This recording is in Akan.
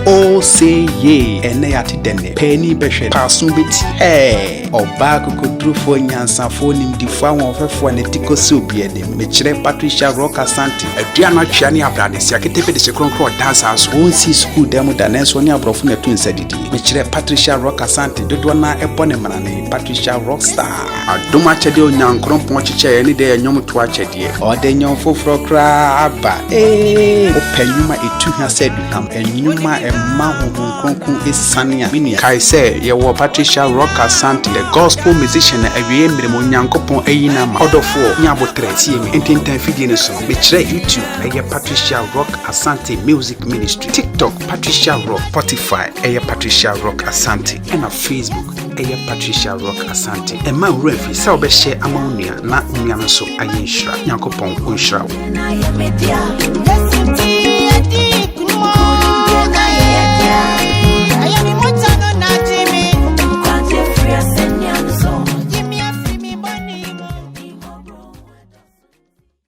all say ye ene ati dene penny behwe pasun beti oba kokodru fo nyansa fo nimdifo awon fefo ne tikosi obi ede mechire Patricia Rock Asante adua na twia ne abrade sia ketepe de sekronkro dance aso onsi school demo da nenso ne abrofo na tu nsadidi mechire Patricia Rock Asante dodo na ebone manane Patricia Rockstar adoma chede onyankronpon chiche ne de enyom to achede ode nyom foforo kra aba opanyuma etu ha said am enyuma emma honkronkron esane a minia kai say ye wo Patricia Rock Asante the gospel musician awie mrem onyankopon ayina ma odofo nyabotre tie mi ententan fidie ne so mechire YouTube eye Patricia Rock Asante Music Ministry, TikTok Patricia Rock, Spotify eye Patricia Rock Asante, and on Facebook eye Patricia Rock Asante. E ma refi sa obehye amawunia na unia no so ayenhira. Nyankopon onhira wo.